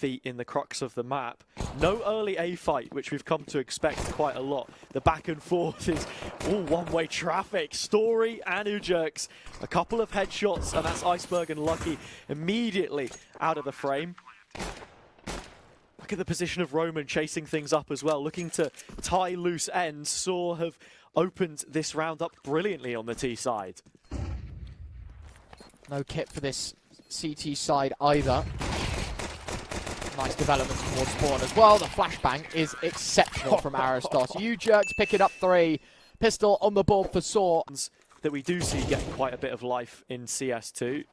feet in the crux of the map. No early A fight, which we've come to expect quite a lot. The back and forth is all one-way traffic. Story and Ujerks, a couple of headshots, and that's Iceberg and Lucky immediately out of the frame. Look at the position of Roman chasing things up as well, looking to tie loose ends. Saw have opened this round up brilliantly on the T side. No kit for this CT side either. Nice development towards spawn as well. The flashbang is exceptional from Aristos. Ujerks picking up 3. Pistol on the board for Saw. That we do see getting quite a bit of life in CS2.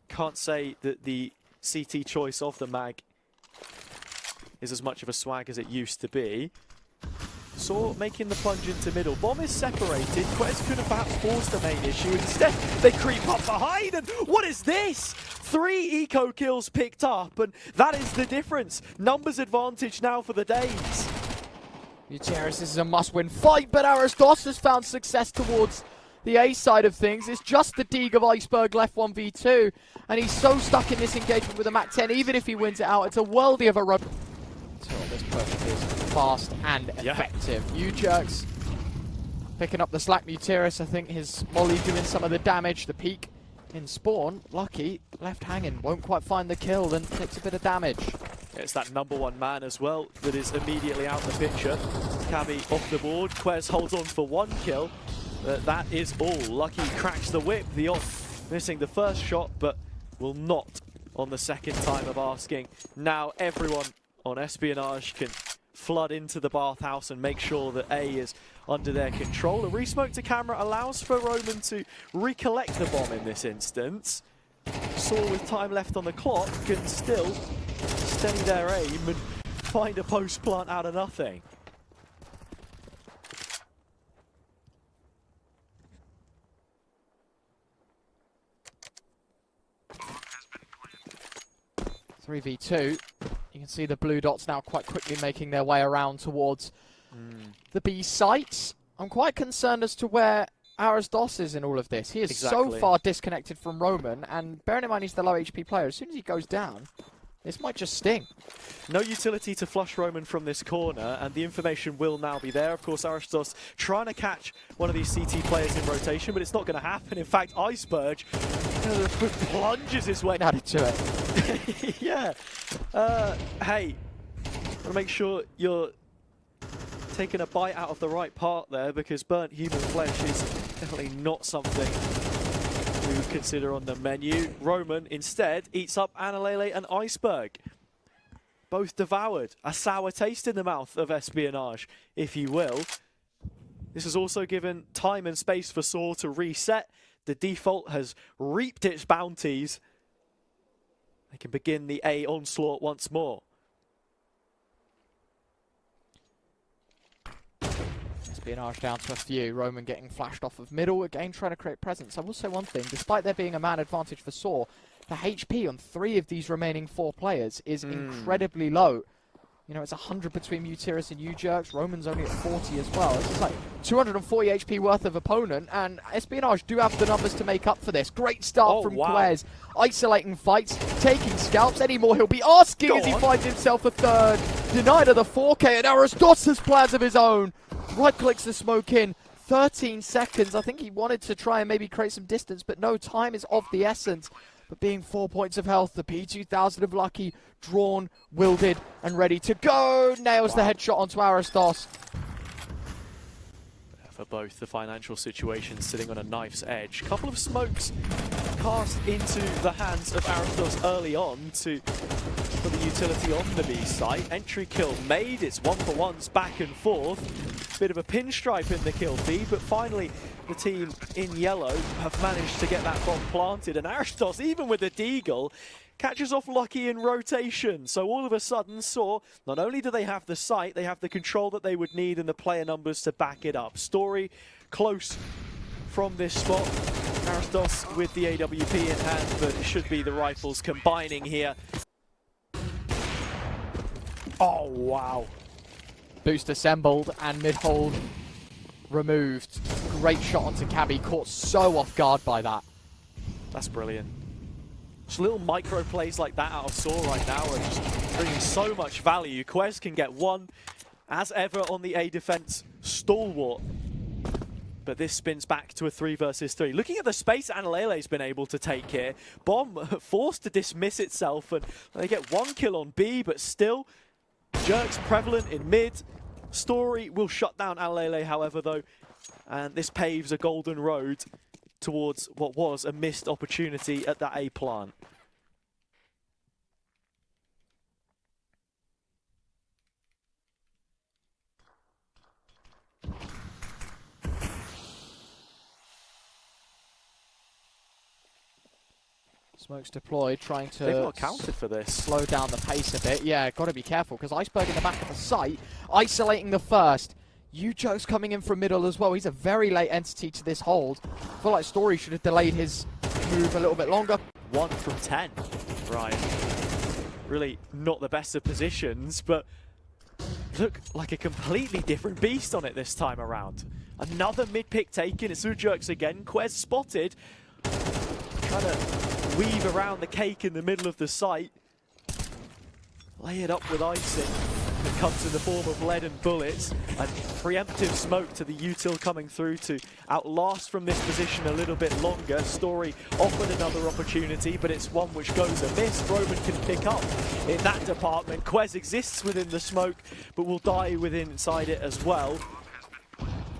Can't say that the CT choice of the mag is as much of a swag as it used to be. Saw making the plunge into middle. Bomb is separated. Quest could have perhaps forced the main issue. Instead, they creep up behind, and what is this? 3 eco kills picked up, and that is the difference. Numbers advantage now for the Danes. Gutierrez, this is a must-win fight, but Aristos has found success towards the A side of things. It's just the Deeg of Iceberg left 1v2, and he's so stuck in this engagement with a Mac 10, even if he wins it out, it's a worldie of a run. This push is fast and effective. Ujerks picking up the slack. Gutierrez, I think his molly doing some of the damage. The peek in spawn. Lucky, left hanging, won't quite find the kill, then takes a bit of damage. It's that #1 man as well that is immediately out the picture. Cabby off the board. Quez holds on for 1 kill. That is all. Lucky cracks the whip. The off missing the first shot, but will not on the second time of asking. Now everyone on Espionage can flood into the bathhouse and make sure that A is under their control. A resmoke to camera allows for Roman to recollect the bomb in this instance. Saw with time left on the clock can still steady their aim and find a post plant out of nothing. Three v 2. You can see the blue dots now quite quickly making their way around towards the B sites. I'm quite concerned as to where Aristos is in all of this. He is so far disconnected from Roman, and bearing in mind he's the low HP player, as soon as he goes down, this might just sting. No utility to flush Roman from this corner, and the information will now be there. Of course, Aristos trying to catch one of these CT players in rotation, but it's not going to happen. In fact, Iceberg plunges his way added to it. Yeah. Hey, want to make sure you're taking a bite out of the right part there, because burnt human flesh is definitely not something we would consider on the menu. Roman instead eats up Analele and Iceberg. Both devoured. A sour taste in the mouth of Espionage, if you will. This has also given time and space for Saw to reset. The default has reaped its bounties. They can begin the A onslaught once more. Espionage down to a few. Roman getting flashed off of middle, again trying to create presence. I will say one thing, despite there being a man advantage for Saw, the HP on 3 of these remaining 4 players is incredibly low. You know, it's 100 between Gutierrez and Ujerks. Roman's only at 40 as well. This is like 240 HP worth of opponent, and Espionage do have the numbers to make up for this. Great start from Quez. Isolating fights, taking scalps. Any more he'll be asking as he finds himself a 3rd. Denied of the 4K, and Aristos has plans of his own. Right clicks the smoke in. 13 seconds. I think he wanted to try and maybe create some distance, but no, time is of the essence. But being 4 points of health, the P2000 of Lucky, drawn, wielded, and ready to go. Nails the headshot onto Aristos. For both, the financial situation sitting on a knife's edge. Couple of smokes cast into the hands of Aristos early on for the utility on the B site. Entry kill made. It's 1-for-1s back and forth. Bit of a pinstripe in the kill feed, but finally the team in yellow have managed to get that bomb planted, and Aristos, even with the deagle, catches off Lucky in rotation. So all of a sudden, Saw, not only do they have the sight, they have the control that they would need and the player numbers to back it up. Story close from this spot. Aristos with the AWP in hand, but it should be the rifles combining here. Oh, wow. Boost assembled and mid-hold removed. Great shot onto Cabby, caught so off guard by that. That's brilliant. Just little micro plays like that out of Saw right now are just bringing so much value. Quez can get one, as ever, on the A defense stalwart. But this spins back to a 3 versus 3. Looking at the space Analele's been able to take here, Bomb forced to dismiss itself, and they get 1 kill on B, but still, Jerk's prevalent in mid. Story will shut down Analele, however, though, and this paves a golden road towards what was a missed opportunity at that A plant. Smokes deployed, trying to They've not accounted for this. Slow down the pace a bit. Yeah, got to be careful, because Iceberg in the back of the site, isolating the first. Ujo's coming in from middle as well. He's a very late entity to this hold. I feel like Story should have delayed his move a little bit longer. 1 from 10. Right. Really not the best of positions, but look like a completely different beast on it this time around. Another mid-pick taken. It's Ujerks again. Quez spotted. Trying to weave around the cake in the middle of the site. Lay it up with icing. It comes in the form of lead and bullets. And preemptive smoke to the util coming through to outlast from this position a little bit longer. Story offered another opportunity, but it's one which goes amiss. Roman can pick up in that department. Quez exists within the smoke, but will die within inside it as well.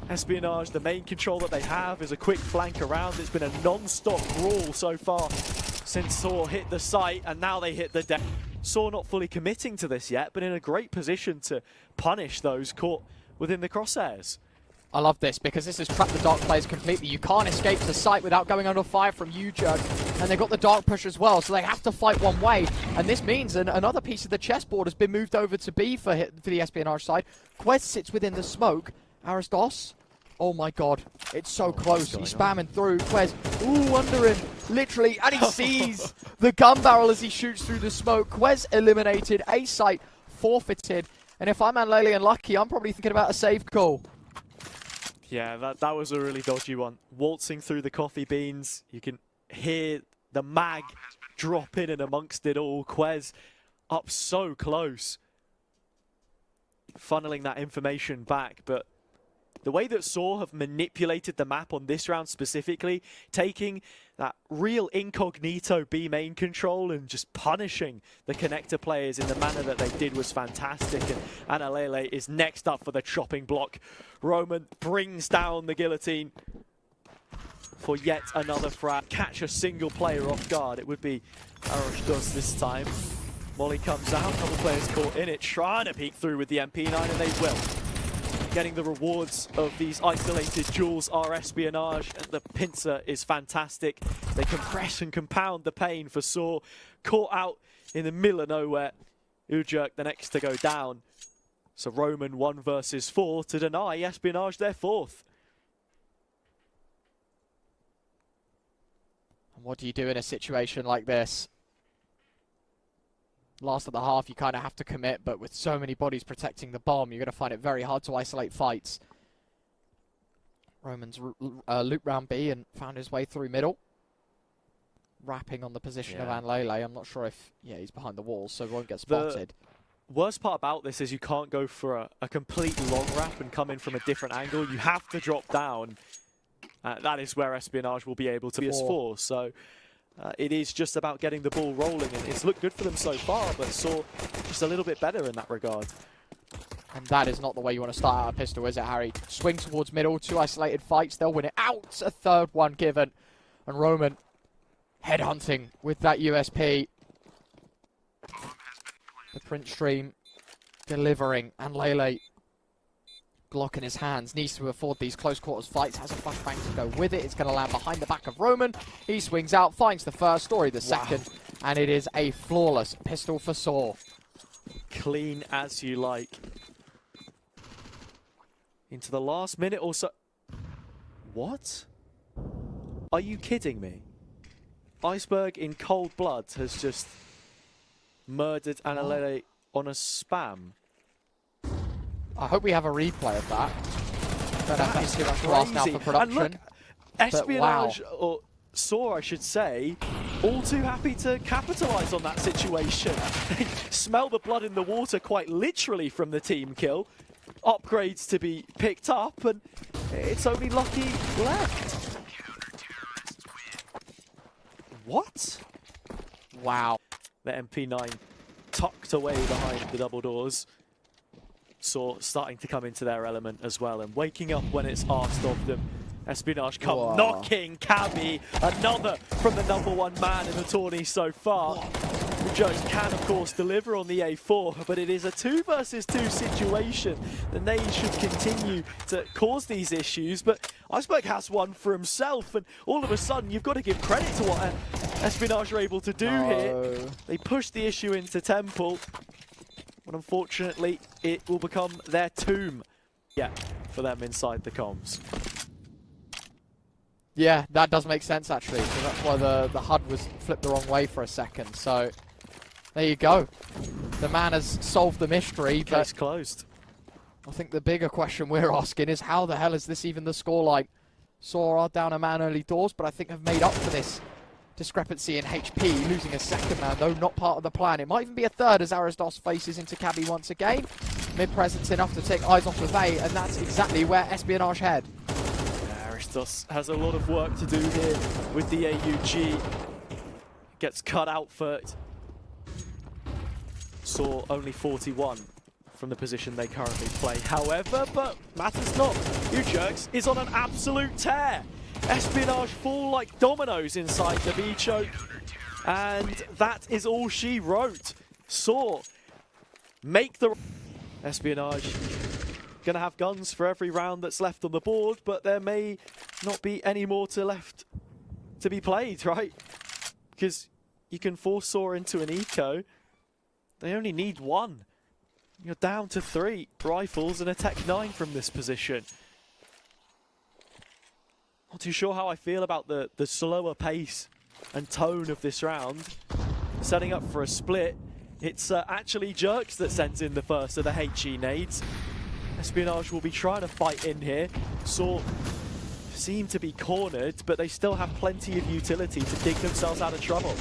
Espionage, the main control that they have is a quick flank around. It's been a non-stop brawl so far since Saw hit the site, and now they hit the deck. Saw not fully committing to this yet, but in a great position to punish those caught within the crosshairs. I love this, because this has trapped the Dark players completely. You can't escape the site without going under fire from Ujug, and they've got the Dark push as well, so they have to fight one way. And this means another piece of the chessboard has been moved over to B for the Espionage side. Quez sits within the smoke. Aristos. Oh my god, it's so close. He's spamming through. Quez, ooh, under him, literally, and he sees the gun barrel as he shoots through the smoke. Quez eliminated, A site forfeited, and if I'm Analele and Lucky, I'm probably thinking about a save call. Yeah, that was a really dodgy one. Waltzing through the coffee beans, you can hear the mag drop in and amongst it all. Quez up so close, funneling that information back, but the way that Saw have manipulated the map on this round specifically, taking that real incognito B main control and just punishing the connector players in the manner that they did was fantastic. And Analele is next up for the chopping block. Roman brings down the guillotine for yet another frag. Catch a single player off guard. It would be Arosh this time. Molly comes out, a couple players caught in it, trying to peek through with the MP9, and they will. Getting the rewards of these isolated duels are Espionage, and the pincer is fantastic. They compress and compound the pain for Saw. Caught out in the middle of nowhere. Ujurk the next to go down. So Roman 1 versus 4 to deny Espionage their 4th. What do you do in a situation like this? Last of the half, you kind of have to commit, but with so many bodies protecting the bomb, you're going to find it very hard to isolate fights. Roman's looped round B and found his way through middle. Wrapping on the position of Analele. I'm not sure if... Yeah, he's behind the walls, so won't get spotted. The worst part about this is you can't go for a complete long wrap and come in from a different angle. You have to drop down. That is where Espionage will be able to be PS4, so... it is just about getting the ball rolling, and it's looked good for them so far, but Saw just a little bit better in that regard. And that is not the way you want to start out a pistol, is it, Harry? Swing towards middle, 2 isolated fights, they'll win it out. A third one given. And Roman headhunting with that USP. The Prince Stream delivering, and Lele Glock in his hands, needs to afford these close quarters fights, has a flashbang to go with it. It's going to land behind the back of Roman. He swings out, finds the first, Story the second, and it is a flawless pistol for Saw. Clean as you like. Into the last minute or so. What? Are you kidding me? Iceberg in cold blood has just murdered Analele on a spam. I hope we have a replay of that. Don't have to ask now for production. And look, Espionage, or Saw I should say, all too happy to capitalize on that situation. They smell the blood in the water quite literally from the team kill. Upgrades to be picked up, and it's only Lucky left. What? Wow. The MP9 tucked away behind the double doors. Saw starting to come into their element as well, and waking up when it's asked of them. Espionage come Whoa. knocking Cabby, another from the #1 man in the tourney so far. The Jokes can, of course, deliver on the A4, but it is a 2 versus 2 situation. The Nade should continue to cause these issues, but Iceberg has one for himself, and all of a sudden, you've got to give credit to what Espionage are able to do here. They push the issue into Temple, but unfortunately, it will become their tomb for them inside the comms. Yeah, that does make sense actually. So that's why the HUD was flipped the wrong way for a second. So there you go. The man has solved the mystery. Case closed. I think the bigger question we're asking is how the hell is this even the scoreline? Saw are down a man early doors, but I think have made up for this discrepancy in HP. Losing a second man, though, not part of the plan. It might even be a third as Aristos faces into Cabby once again. Mid-presence enough to take eyes off of A, and that's exactly where Espionage head. Aristos has a lot of work to do here with the AUG. Gets cut out for it. Saw only 41 from the position they currently play. However, but matters not. U-Jerks is on an absolute tear. Espionage fall like dominoes inside the B choke. And that is all she wrote. Saw make the... Espionage gonna have guns for every round that's left on the board, but there may not be any more left to be played, right? Because you can force Saw into an eco. They only need one. You're down to 3 rifles and a Tech 9 from this position. Not too sure how I feel about the slower pace and tone of this round. Setting up for a split. It's actually Jerks that sends in the first of the HE nades. Espionage will be trying to fight in here. Saw seem to be cornered, but they still have plenty of utility to dig themselves out of trouble.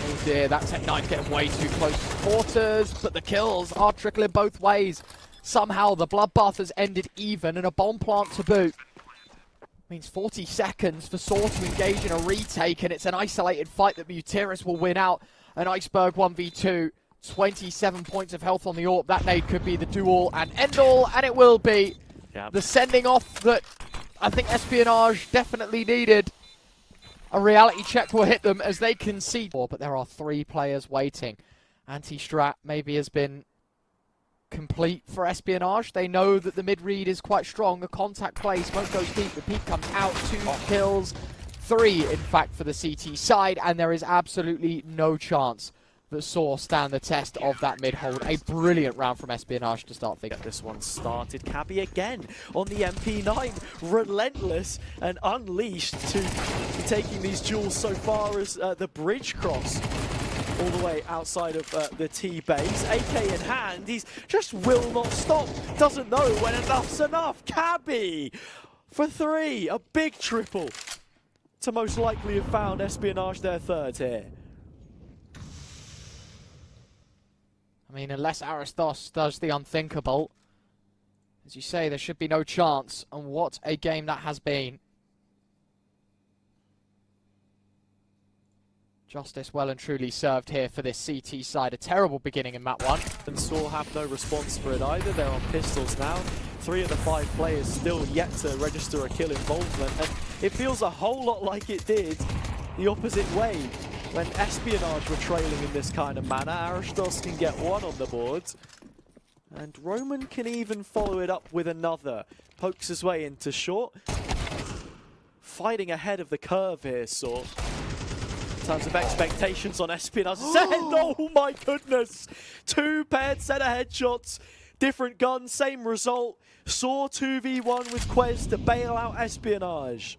Oh dear, that Tech 9's getting way too close to quarters, but the kills are trickling both ways. Somehow the bloodbath has ended even, and a bomb plant to boot. Means 40 seconds for Saw to engage in a retake, and it's an isolated fight that Mutiris will win out. An Iceberg 1v2, 27 points of health on the AWP. That nade could be the do-all and end-all, and it will be. Yep. The sending off that I think Espionage definitely needed. A reality check will hit them as they concede. But there are 3 players waiting. Anti-strat maybe has been complete for Espionage. They know that the mid-read is quite strong. A contact play, smoke goes deep, the peak comes out, 2 kills. 3, in fact, for the CT side, and there is absolutely no chance that Saw stand the test of that mid-hold. A brilliant round from Espionage to start things. Get this one started. Cabby again on the MP9. Relentless and unleashed to be taking these duels so far as the bridge cross. All the way outside of the T base. AK in hand, he just will not stop. Doesn't know when enough's enough. Cabby for 3, a big triple to most likely have found Espionage their third here. I mean, unless Aristos does the unthinkable, as you say, there should be no chance. And what a game that has been. Justice well and truly served here for this CT side. A terrible beginning in map 1. And Saw have no response for it either. They're on pistols now. 3 of the 5 players still yet to register a kill involvement. And it feels a whole lot like it did the opposite way when Espionage were trailing in this kind of manner. Aristos can get 1 on the board. And Roman can even follow it up with another. Pokes his way into short. Fighting ahead of the curve here, Saw. In terms of expectations on Espionage. Oh my goodness! 2 paired set of headshots. Different guns, same result. Saw 2v1 with Quez to bail out Espionage.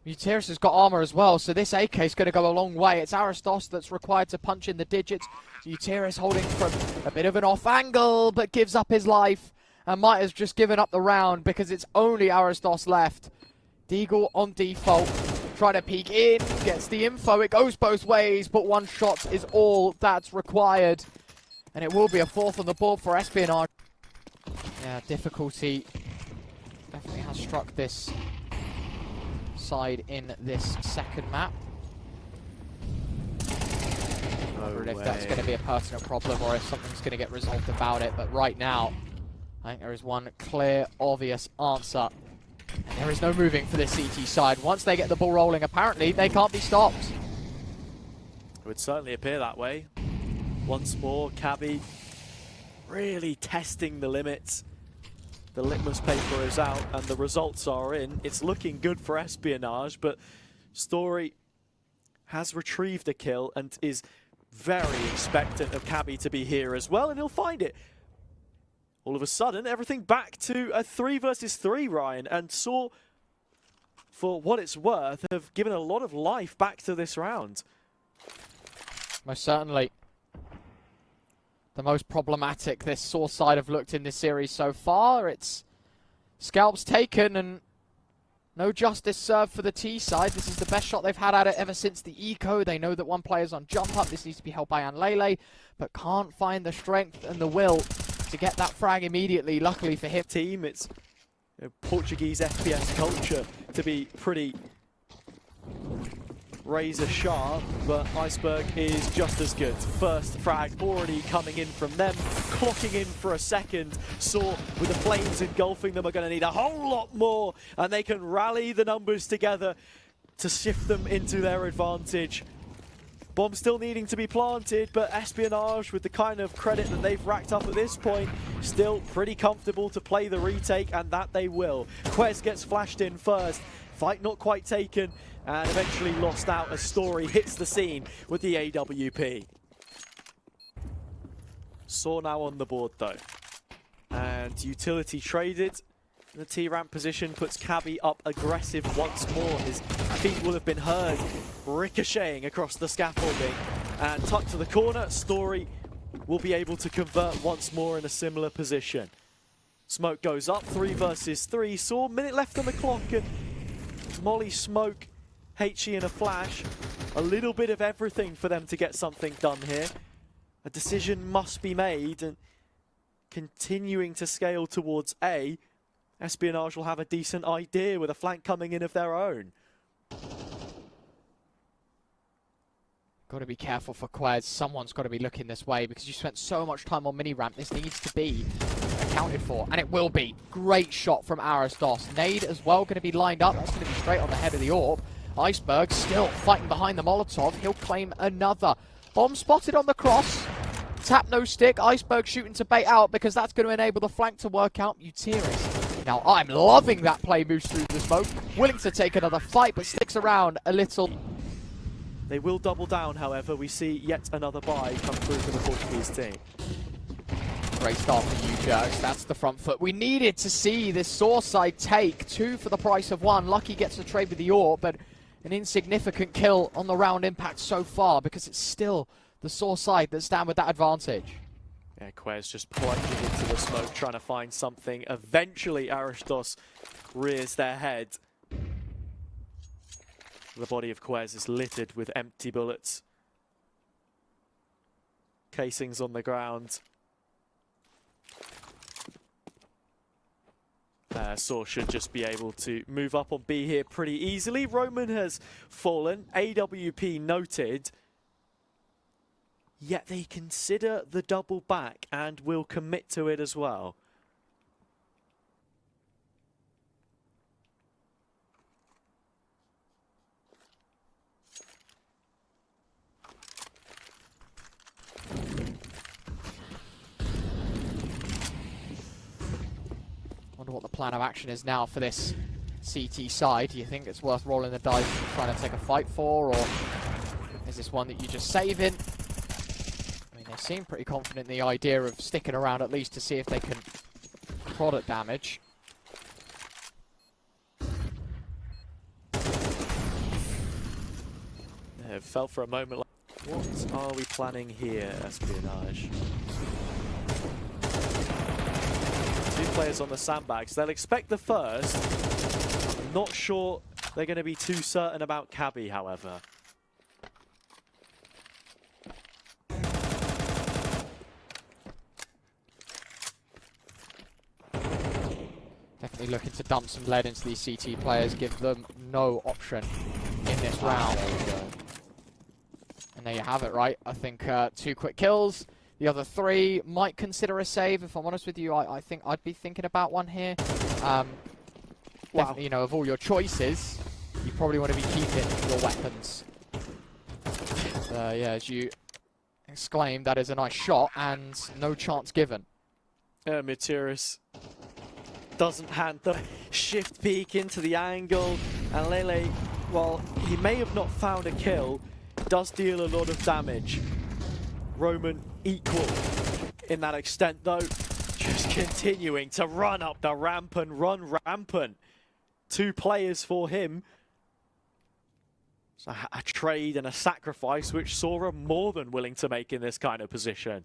Mutiris has got armor as well, so this AK is going to go a long way. It's Aristos that's required to punch in the digits. Mutiris holding from a bit of an off angle, but gives up his life. And might has just given up the round because it's only Aristos left. Deagle on default. Trying to peek in, gets the info, it goes both ways, but one shot is all that's required. And it will be a fourth on the board for Espionage. Yeah, difficulty definitely has struck this side in this second map. I wonder if that's going to be a personal problem or if something's going to get resolved about it, but right now, I think there is one clear, obvious answer. And there is no moving for this CT side. Once they get the ball rolling, apparently, they can't be stopped. It would certainly appear that way. Once more, Cabby really testing the limits. The litmus paper is out and the results are in. It's looking good for Espionage, but Story has retrieved a kill and is very expectant of Cabby to be here as well, and he'll find it. All of a sudden, everything back to a 3 versus 3, Ryan, and Saw, for what it's worth, have given a lot of life back to this round. Most certainly. The most problematic this Saw side have looked in this series so far. It's scalps taken and no justice served for the T side. This is the best shot they've had at it ever since the eco. They know that one player's on jump up. This needs to be held by Anlele, but can't find the strength and the will to get that frag immediately. Luckily for him. Team, it's Portuguese FPS culture to be pretty razor sharp, but Iceberg is just as good. First frag already coming in from them, clocking in for a second. Saw with the flames engulfing them are going to need a whole lot more, and they can rally the numbers together to shift them into their advantage. Bomb still needing to be planted, but Espionage, with the kind of credit that they've racked up at this point, still pretty comfortable to play the retake, and that they will. Quez gets flashed in first. Fight not quite taken, and eventually lost out as Story hits the scene with the AWP. Saw now on the board though. And utility traded. The T-ramp position puts Cabby up aggressive once more. His feet will have been heard ricocheting across the scaffolding. And tucked to the corner, Story will be able to convert once more in a similar position. Smoke goes up, 3 versus 3. Saw, minute left on the clock, and Molly, Smoke, HE in a flash. A little bit of everything for them to get something done here. A decision must be made, and continuing to scale towards A, Espionage will have a decent idea with a flank coming in of their own. Got to be careful for Quez. Someone's got to be looking this way because you spent so much time on mini ramp. This needs to be accounted for, and it will be. Great shot from Aristos. Nade as well going to be lined up. That's going to be straight on the head of the orb. Iceberg still fighting behind the Molotov. He'll claim another. Bomb spotted on the cross. Tap no stick. Iceberg shooting to bait out because that's going to enable the flank to work out. Mutiris. Now I'm loving that play, moves through the smoke. Willing to take another fight, but sticks around a little. They will double down, however. We see yet another buy come through for the Portuguese team. Great start for you, Jerks. That's the front foot we needed to see this Saw side take. 2 for the price of 1. Lucky gets the trade with the AWP, but an insignificant kill on the round impact so far because it's still the Saw side that stand with that advantage. Yeah, Quez just plunging into the smoke, trying to find something. Eventually, Aristos rears their head. The body of Quez is littered with empty bullets. Casings on the ground. Saw should just be able to move up on B here pretty easily. Roman has fallen. AWP noted. Yet they consider the double back and will commit to it as well. Wonder what the plan of action is now for this CT side. Do you think it's worth rolling the dice and trying to take a fight for, or is this one that you just save in? I mean, they seem pretty confident in the idea of sticking around at least to see if they can product damage. It felt for a moment like, what are we planning here, Espionage? 2 players on the sandbags. They'll expect the first. I'm not sure they're going to be too certain about Cabby, however. Definitely looking to dump some lead into these CT players, give them no option in this round. And there you have it, right? I think 2 quick kills. The other 3 might consider a save. If I'm honest with you, I think I'd be thinking about one here. Definitely, you know, of all your choices, you probably want to be keeping your weapons. Yeah, as you exclaimed, that is a nice shot and no chance given. Mutiris doesn't hand the shift peek into the angle, and Lele, while he may have not found a kill, does deal a lot of damage. Roman equal in that extent though, just continuing to run up the ramp and run rampant. 2 players for him. So a trade and a sacrifice which Sora more than willing to make in this kind of position.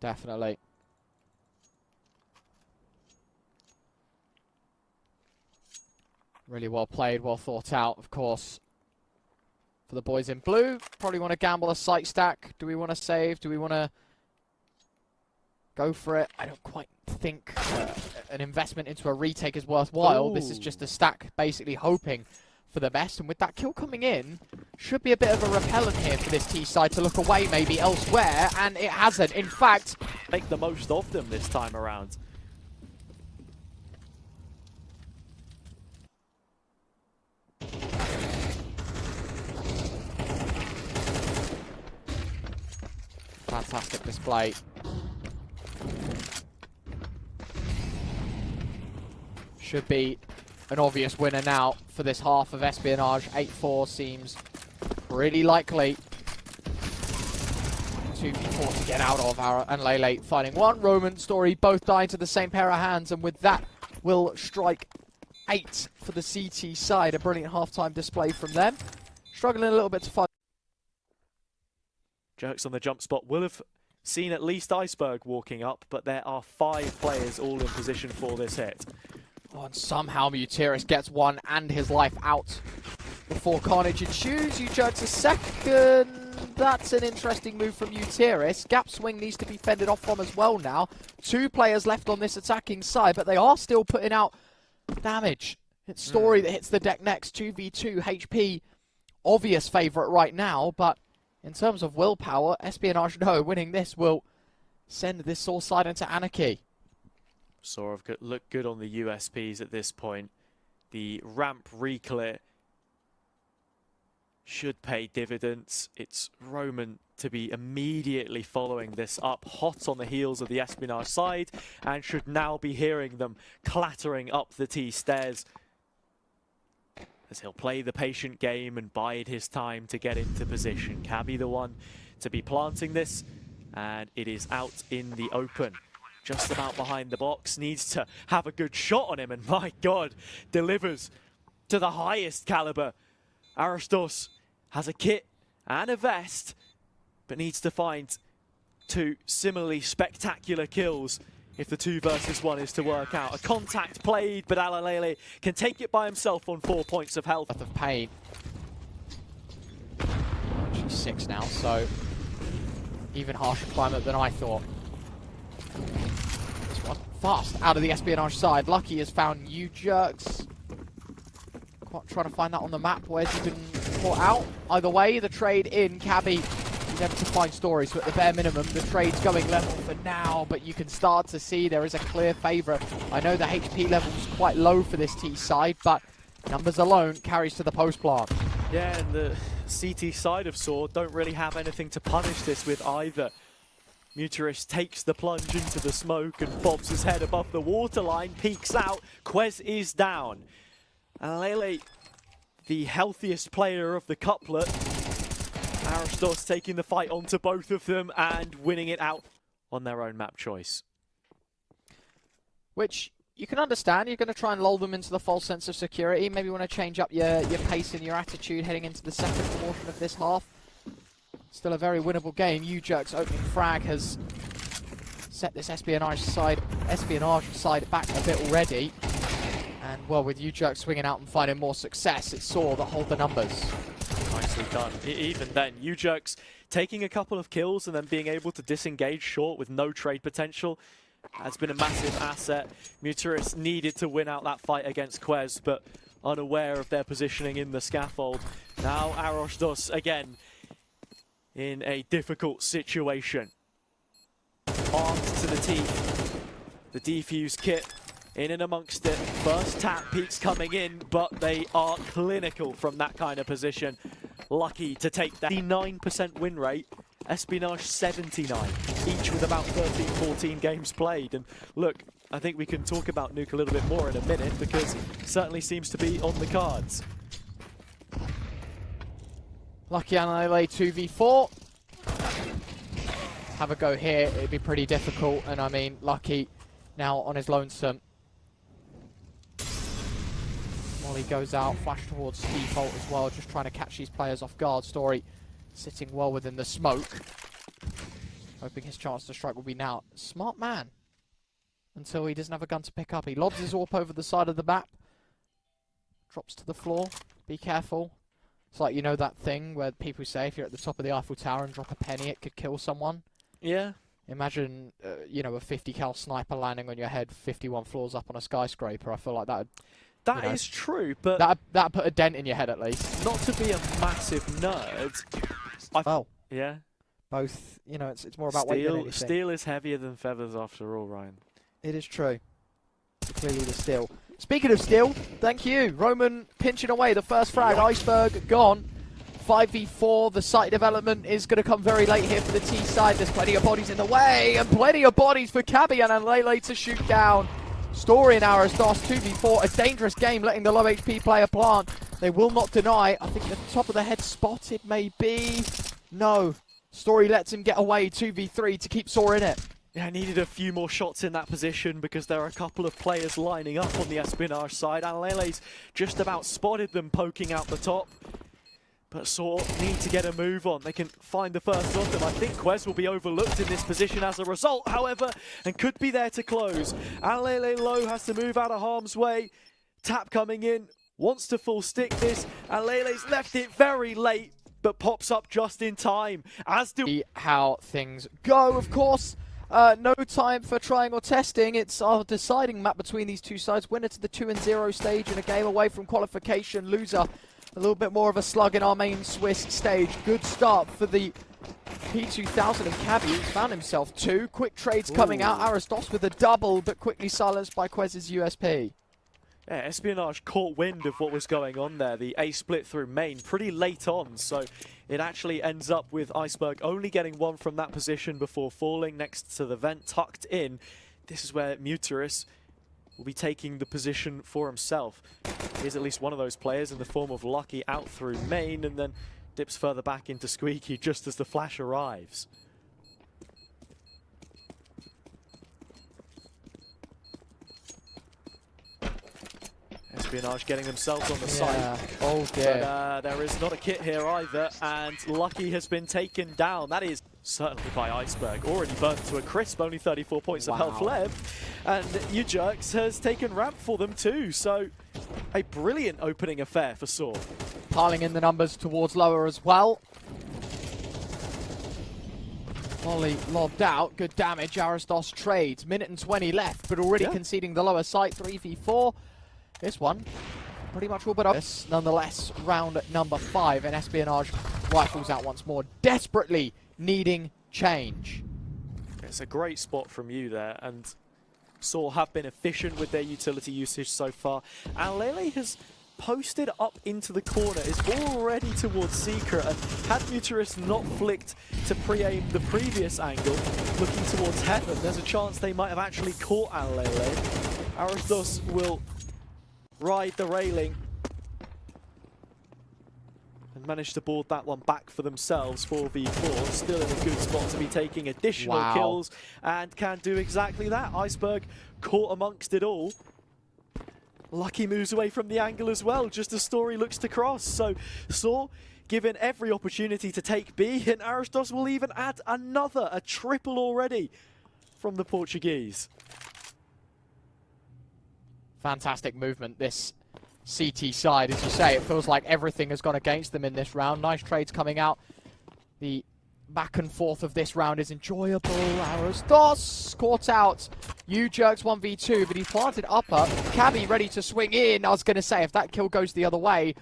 Definitely. Really well played, well thought out, of course. For the boys in blue, probably want to gamble a sight stack. Do we want to save? Do we want to go for it? I don't quite think an investment into a retake is worthwhile. Ooh. This is just a stack basically hoping for the best. And with that kill coming in, should be a bit of a repellent here for this T side to look away maybe elsewhere. And it hasn't. In fact, make the most of them this time around. Fantastic display. Should be an obvious winner now for this half of Espionage. 8-4 seems pretty likely. 2v4 to get out of. Ara and Lele finding one. Roman, Story both dying to the same pair of hands, and with that will strike 8 for the CT side. A brilliant halftime display from them. Struggling a little bit to find. Jerks on the jump spot will have seen at least Iceberg walking up, but there are 5 players all in position for this hit. Oh, and somehow Mutiris gets one and his life out before Carnage ensues. You jerks a second. That's an interesting move from Mutiris. Gap swing needs to be fended off from as well now. 2 players left on this attacking side, but they are still putting out damage. It's Story that hits the deck next. 2v2 HP. Obvious favourite right now, but in terms of willpower, Espionage no. Winning this will send this source side into anarchy. Sora look good on the USPs at this point. The ramp reclear should pay dividends. It's Roman to be immediately following this up, hot on the heels of the Espionage side, and should now be hearing them clattering up the T stairs, as he'll play the patient game and bide his time to get into position. Cabby the one to be planting this, and it is out in the open. Just about behind the box, needs to have a good shot on him, and my God, delivers to the highest caliber. Aristos has a kit and a vest, but needs to find 2 similarly spectacular kills if the 2 versus 1 is to work out. A contact played, but Alalele can take it by himself on 4 points of health. Of pain. Actually 6 now, so even harsher climate than I thought. This one fast out of the Espionage side. Lucky has found you jerks. Quite trying to find that on the map. Where's he been caught out? Either way, the trade in. Cabby never to find Stories, so at the bare minimum, the trade's going level for now, but you can start to see there is a clear favourite. I know the HP level's quite low for this T side, but numbers alone carries to the post plant. Yeah, and the CT side of Sword don't really have anything to punish this with either. Mutiris takes the plunge into the smoke and bobs his head above the waterline, peeks out, Quez is down. And Lele, the healthiest player of the couplet, Aristos taking the fight onto both of them and winning it out on their own map choice. Which you can understand. You're going to try and lull them into the false sense of security. Maybe want to change up your pace and your attitude heading into the second portion of this half. Still a very winnable game. U-Jerk's opening frag has set this Espionage side back a bit already. And Well, with U-Jerk swinging out and finding more success, it's Saw that hold the numbers. Nicely done. Even then, U-Jerk's taking a couple of kills and then being able to disengage short with no trade potential has been a massive asset. Muturis needed to win out that fight against Quez, but unaware of their positioning in the scaffold. Now Arosdos again in a difficult situation. Armed to the teeth. The defuse kit in and amongst it. First tap peaks coming in, but they are clinical from that kind of position. Lucky to take that 9% win rate. Espionage 79, each with about 13, 14 games played. And look, I think we can talk about Nuke a little bit more in a minute because it certainly seems to be on the cards. Lucky and Lele 2v4. Have a go here, it'd be pretty difficult. And I mean, Lucky now on his lonesome. While he goes out, flash towards default as well, just trying to catch these players off guard. Story sitting well within the smoke. Hoping his chance to strike will be now. Smart man. Until he doesn't have a gun to pick up. He lobs his AWP over the side of the map. Drops to the floor. Be careful. It's like, you know that thing where people say if you're at the top of the Eiffel Tower and drop a penny, it could kill someone? Yeah. Imagine, you know, a 50 cal sniper landing on your head 51 floors up on a skyscraper. I feel like that would... That you know, is true, but... That put a dent in your head at least. Not to be a massive nerd. Well, yeah. both, you know, it's more about weight than anything. Steel is heavier than feathers after all, Ryan. It is true. Clearly the steel. Speaking of steel, thank you. Roman pinching away the first frag. Iceberg gone. 5v4. The site development is going to come very late here for the T side. There's plenty of bodies in the way and plenty of bodies for Cabian and Lele to shoot down. Story and Arosdos 2v4. A dangerous game letting the low HP player plant. They will not deny. I think the top of the head spotted maybe. No. Story lets him get away 2v3 to keep Saw in it. Yeah, needed a few more shots in that position because there are a couple of players lining up on the Espionage side. And Lele's just about spotted them poking out the top. But Saw need to get a move on. They can find the first of them. I think Quez will be overlooked in this position as a result, however, and could be there to close. And Lele Low has to move out of harm's way. Tap coming in, wants to full stick this, and Lele's left it very late, but pops up just in time. As do... See how things go, of course. No time for trying or testing. It's our deciding map between these two sides. Winner to the 2-0 stage and a game away from qualification. Loser, a little bit more of a slug in our main Swiss stage. Good start for the P2000 and Cabby. He's found himself two. Quick trades coming out. Arosdos with a double, but quickly silenced by Quez's USP. Yeah, Espionage caught wind of what was going on there. The A split through main pretty late on, so it actually ends up with Iceberg only getting one from that position before falling next to the vent, tucked in. This is where Muturis will be taking the position for himself. Here's at least one of those players in the form of Lucky out through main and then dips further back into Squeaky just as the flash arrives. Espionage getting themselves on the site. Oh dear. But there is not a kit here either, and Lucky has been taken down. That is certainly by Iceberg. Already burnt to a crisp, only 34 points of health left. And U-Jerks has taken ramp for them too, so a brilliant opening affair for Saw. Piling in the numbers towards lower as well. Molly lobbed out, good damage. Arosdos trades, minute and 20 left, but already conceding the lower site, 3v4. This one, pretty much all but up. Nonetheless, round number 5, and Espionage rifles out once more, desperately needing change. It's a great spot from you there, and Saw have been efficient with their utility usage so far. And Lele has posted up into the corner, is already towards Secret, and had Muturis not flicked to pre-aim the previous angle, looking towards Heaven, there's a chance they might have actually caught Lele. Arosdos will ride the railing and manage to board that one back for themselves. 4v4, still in a good spot to be taking additional kills, and can do exactly that. Iceberg caught amongst it all. Lucky moves away from the angle as well, just as Story looks to cross. So Saw given every opportunity to take B, and Arosdos will even add another, a triple already from the Portuguese. Fantastic movement, this CT side, as you say. It feels like everything has gone against them in this round. Nice trades coming out. The back and forth of this round is enjoyable. Arostos caught out. U-Jerks 1v2, but he planted upper. Cabby ready to swing in. I was going to say, if that kill goes the other way,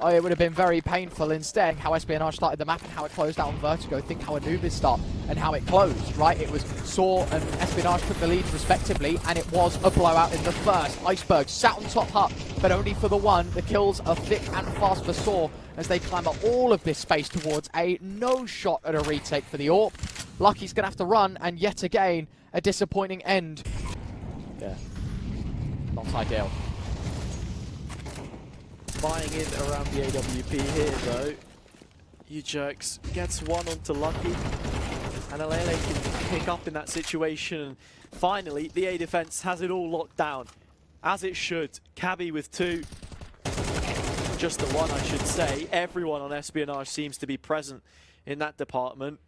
it would have been very painful. Instead, how Espionage started the map and how it closed out on Vertigo. Think how Anubis start and how it closed, right? It was Saw and Espionage took the leads respectively, and it was a blowout in the first. Iceberg sat on top hut, but only for the one. The kills are thick and fast for Saw as they clamber all of this space towards A. No shot at a retake for the AWP. Lucky's going to have to run, and yet again, a disappointing end. Yeah, not ideal. Buying in around the AWP here though. U-Jerks gets one onto Lucky, and Yalla can pick up in that situation, and finally the A defense has it all locked down, as it should. Cabby with 2, just the 1 I should say. Everyone on Espionage seems to be present in that department.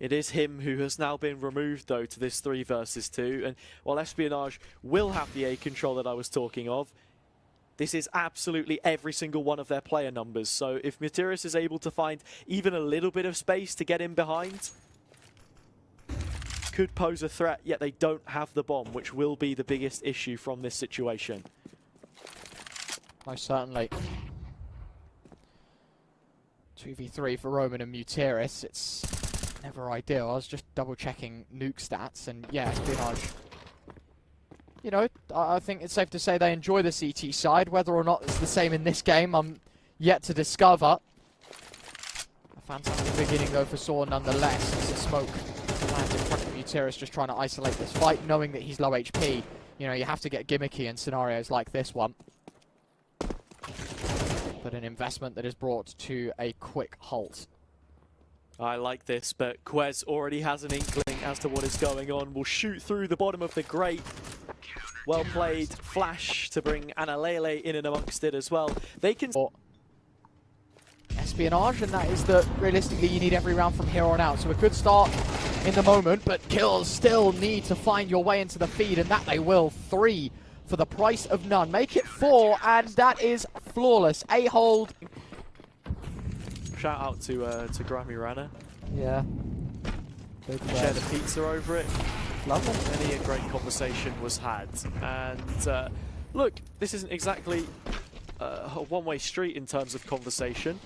It is him who has now been removed though to this 3 versus 2, and while Espionage will have the A control that I was talking of, this is absolutely every single one of their player numbers. So if Materis is able to find even a little bit of space to get in behind, could pose a threat, yet they don't have the bomb, which will be the biggest issue from this situation. Most certainly. 2v3 for Roman and Muteris. It's never ideal. I was just double checking nuke stats, and yeah, Espionage, you know, I think it's safe to say they enjoy the CT side. Whether or not it's the same in this game, I'm yet to discover. A fantastic beginning, though, for Saw nonetheless. It's a smoke lands in front of Muteris, just trying to isolate this fight, knowing that he's low HP. You know, you have to get gimmicky in scenarios like this one. But an investment that is brought to a quick halt. I like this, but Quez already has an inkling as to what is going on. Will shoot through the bottom of the grate. Well played. Flash to bring Analele in and amongst it as well. They can... Espionage, and that is that realistically you need every round from here on out. So a good start in the moment, but kills still need to find your way into the feed, and that they will. 3 for the price of none. Make it 4, and that is flawless. A hold. Shout out to Grammy Rana. Yeah. Share the pizza over it. Lovely. Many a great conversation was had. And look, this isn't exactly a one-way street in terms of conversation.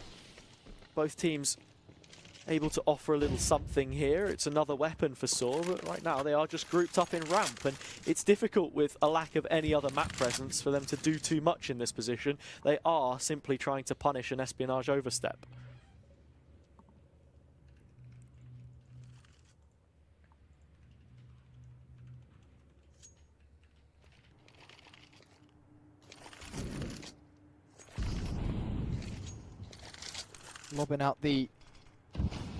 Both teams able to offer a little something here. It's another weapon for Saw, but right now they are just grouped up in ramp, and it's difficult with a lack of any other map presence for them to do too much in this position. They are simply trying to punish an Espionage overstep. Lobbing out the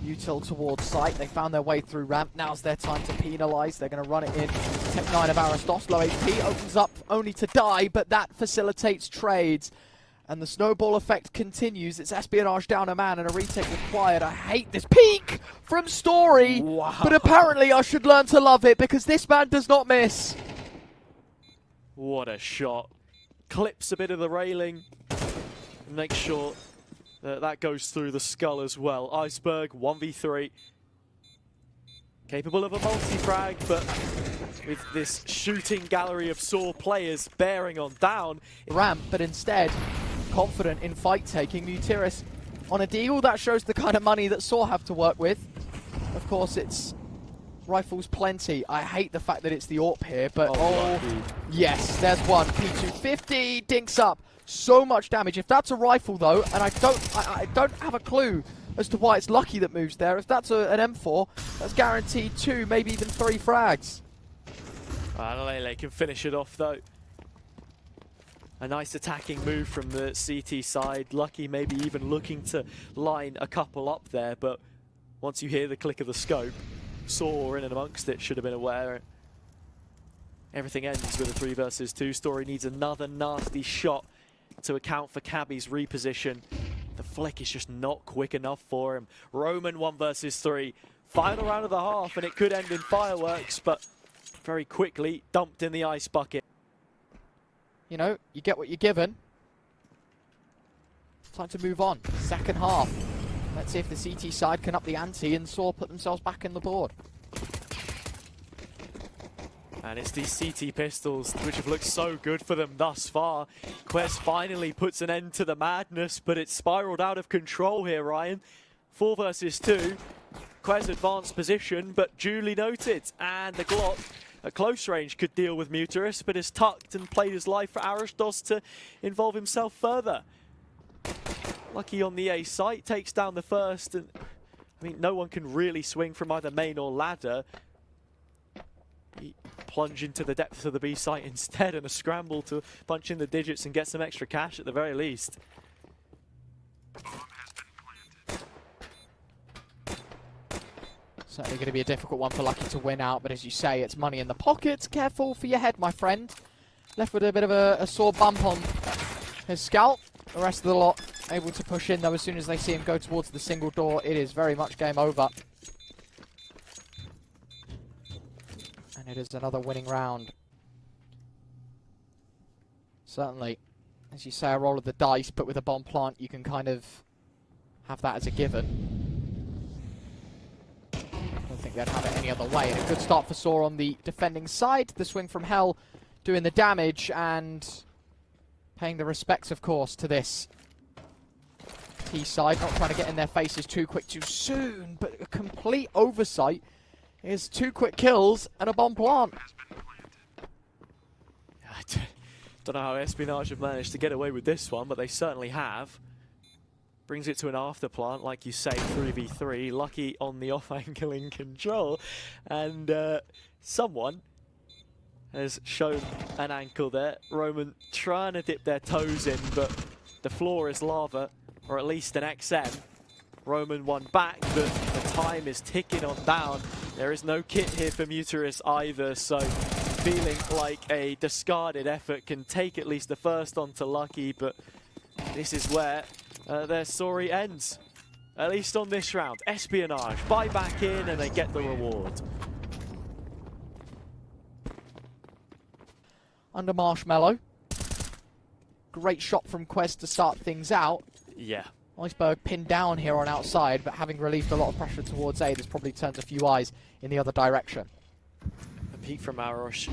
util towards site. They found their way through ramp. Now's their time to penalise. They're going to run it in. Tech 9 of Arostos, low HP, opens up only to die, but that facilitates trades. And the snowball effect continues. It's Espionage down a man and a retake required. I hate this peek from Story, wow. But apparently I should learn to love it because this man does not miss. What a shot. Clips a bit of the railing. Make sure that goes through the skull as well. Iceberg 1v3. Capable of a multi-frag, but with this shooting gallery of Saw players bearing on down. Ramp, but instead confident in fight taking. Muteris on a deal that shows the kind of money that Saw have to work with. Of course, it's rifles plenty. I hate the fact that it's the AWP here, but oh yes, there's one. P250 dinks up. So much damage. If that's a rifle though, and I don't have a clue as to why it's Lucky that moves there. If that's an M4, that's guaranteed 2, maybe even 3 frags. Lele can finish it off though. A nice attacking move from the CT side. Lucky maybe even looking to line a couple up there, but once you hear the click of the scope, Saw in and amongst it should have been aware. Everything ends with a 3 versus 2. Story needs another nasty shot to account for Cabby's reposition. The flick is just not quick enough for him. Roman 1 versus 3. Final round of the half, and it could end in fireworks, but very quickly dumped in the ice bucket. You know, you get what you're given. Time to move on. Second half. Let's see if the CT side can up the ante and Saw put themselves back in the board. And it's these CT pistols which have looked so good for them thus far. Quest finally puts an end to the madness, but it's spiraled out of control here, Ryan. 4 versus 2. Quest advanced position, but duly noted. And the Glock at close range could deal with Muterus, but is tucked and played his life for Arastos to involve himself further. Lucky on the A site, takes down the first, and I mean, no one can really swing from either main or ladder. He plunge into the depths of the B site instead, and a scramble to punch in the digits and get some extra cash at the very least. Certainly going to be a difficult one for Lucky to win out, but as you say, it's money in the pockets. Careful for your head, my friend. Left with a bit of a sore bump on his scalp. The rest of the lot able to push in, though, as soon as they see him go towards the single door, it is very much game over. And it is another winning round. Certainly, as you say, a roll of the dice, but with a bomb plant, you can kind of have that as a given. I don't think they'd have it any other way. And a good start for Saw on the defending side. The swing from Hell doing the damage and paying the respects, of course, to this T side. Not trying to get in their faces too quick too soon, but a complete oversight is 2 quick kills and a bomb plant. I don't know how Espionage have managed to get away with this one, but they certainly have. Brings it to an after plant, like you say, 3v3. Lucky on the off angle in control. And someone has shown an ankle there. Roman trying to dip their toes in, but the floor is lava, or at least an XM. Roman one back, but the time is ticking on down. There is no kit here for Muterus either, so feeling like a discarded effort can take at least the first onto Lucky, but this is where their story ends. At least on this round. Espionage buy back in and they get the reward. Under Marshmallow. Great shot from Quest to start things out. Yeah. Iceberg pinned down here on outside, but having relieved a lot of pressure towards A, this probably turns a few eyes in the other direction. A peek from Arosh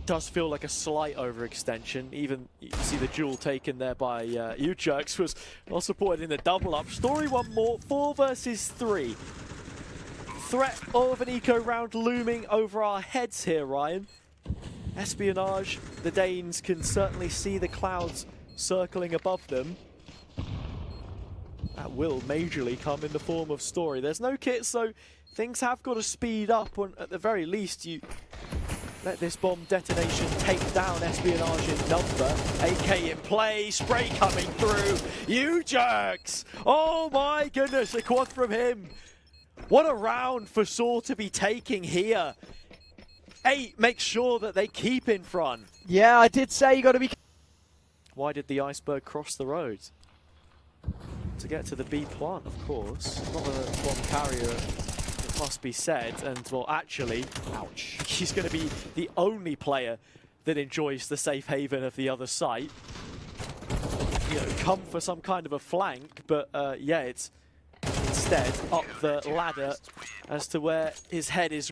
does feel like a slight overextension. Even you see the duel taken there by U-Jerks was well supported in the double up. Story one more, 4 versus 3. Threat of an eco round looming over our heads here, Ryan. Espionage, the Danes can certainly see the clouds circling above them. That will majorly come in the form of Story. There's no kit, so things have got to speed up, and at the very least you let this bomb detonation take down Espionage in number. AK in play, spray coming through. You jerks! Oh my goodness, a quad from him. What a round for Saw to be taking here. 8 make sure that they keep in front. Yeah, I did say you got to be... Why did the Iceberg cross the road? To get to the B plant, of course. Not a bomb carrier, it must be said. And, well, actually, ouch. He's going to be the only player that enjoys the safe haven of the other site. You know, come for some kind of a flank, but, yeah, it's instead up the ladder as to where his head is.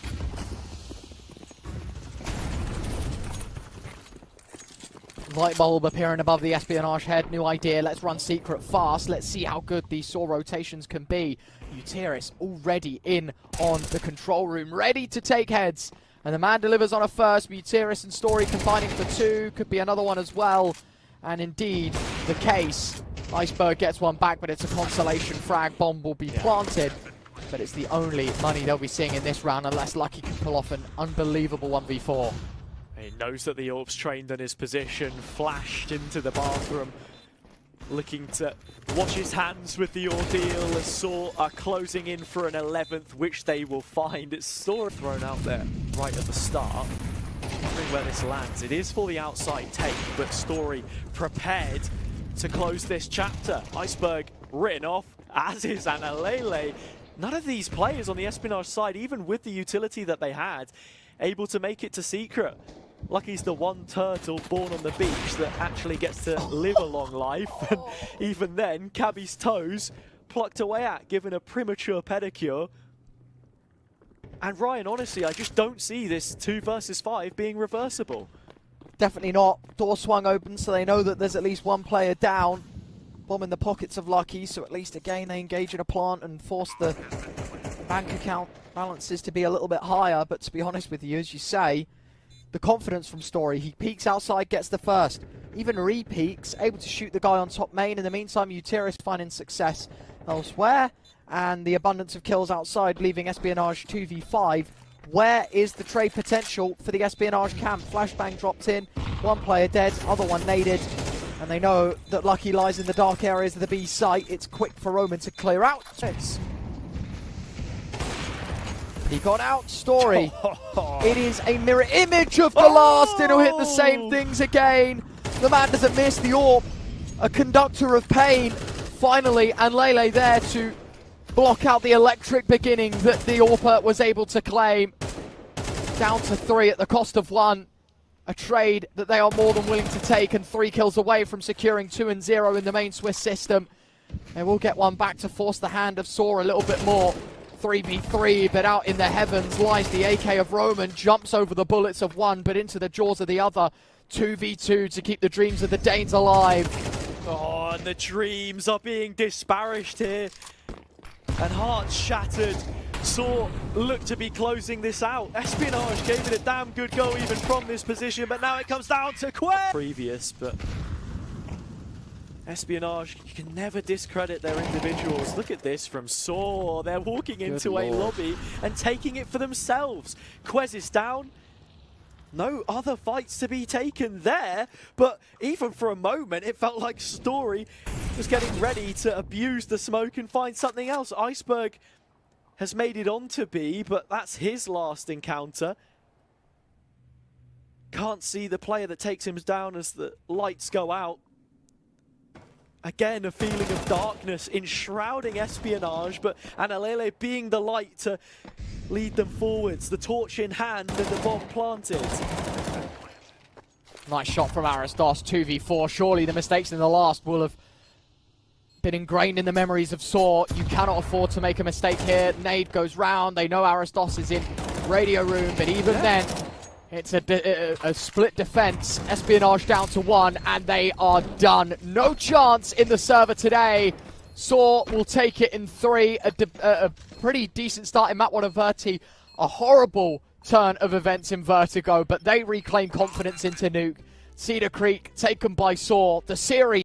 Light bulb appearing above the Espionage head. New idea. Let's run secret fast. Let's see how good these Saw rotations can be. Muterus already in on the control room, ready to take heads. And the man delivers on a first. Muterus and Story combining for 2. Could be another one as well. And indeed, the case. Iceberg gets one back, but it's a consolation frag. Bomb will be planted. But it's the only money they'll be seeing in this round, unless Lucky can pull off an unbelievable 1v4. He knows that the Orb's trained on his position, flashed into the bathroom, looking to wash his hands with the ordeal. As Saw are closing in for an 11th, which they will find. It's Saw thrown out there right at the start. Wondering where this lands. It is for the outside take, but Story prepared to close this chapter. Iceberg written off, as is Analele. None of these players on the Espionage side, even with the utility that they had, able to make it to Secret. Lucky's the one turtle born on the beach that actually gets to live a long life, and even then, Cabby's toes plucked away at, given a premature pedicure. And Ryan, honestly, I just don't see this 2 versus 5 being reversible. Definitely not. Door swung open, so they know that there's at least one player down. Bomb in the pockets of Lucky, so at least again they engage in a plant and force the bank account balances to be a little bit higher. But to be honest with you, as you say, the confidence from Story. He peeks outside, gets the first. Even re-peeks, able to shoot the guy on top main. In the meantime, Utiris finding success elsewhere. And the abundance of kills outside, leaving Espionage 2v5. Where is the trade potential for the Espionage camp? Flashbang dropped in, one player dead, other one naded. And they know that Lucky lies in the dark areas of the B site. It's quick for Roman to clear out. Yes. He got out. Story. It is a mirror image of the last, and he'll hit the same things again. The man doesn't miss the AWP. A conductor of pain. Finally, and Lele there to block out the electric beginning that the AWPer was able to claim. Down to 3 at the cost of 1. A trade that they are more than willing to take, and 3 kills away from securing 2 and 0 in the main Swiss system. They will get one back to force the hand of Saw a little bit more. 3v3, but out in the heavens lies the AK of Roman. Jumps over the bullets of one, but into the jaws of the other. 2v2 to keep the dreams of the Danes alive. Oh, and the dreams are being disparaged here. And hearts shattered. Saw looked to be closing this out. Espionage gave it a damn good go even from this position, but now it comes down to Quest. Previous, but Espionage, you can never discredit their individuals. Look at this from Saw. They're walking into a lobby and taking it for themselves. Quez is down. No other fights to be taken there, but even for a moment, it felt like Story was getting ready to abuse the smoke and find something else. Iceberg has made it onto B, but that's his last encounter. Can't see the player that takes him down as the lights go out. Again, a feeling of darkness enshrouding Espionage, but Analele being the light to lead them forwards. The torch in hand and the bomb planted. Nice shot from Aristos, 2v4. Surely the mistakes in the last will have been ingrained in the memories of Saw. You cannot afford to make a mistake here. Nade goes round. They know Aristos is in radio room, but even then, it's a split defense. Espionage down to 1, and they are done. No chance in the server today. Saw will take it in 3. A pretty decent start in map 1 of Verti. A horrible turn of events in Vertigo, but they reclaim confidence into Nuke. Cedar Creek taken by Saw. The series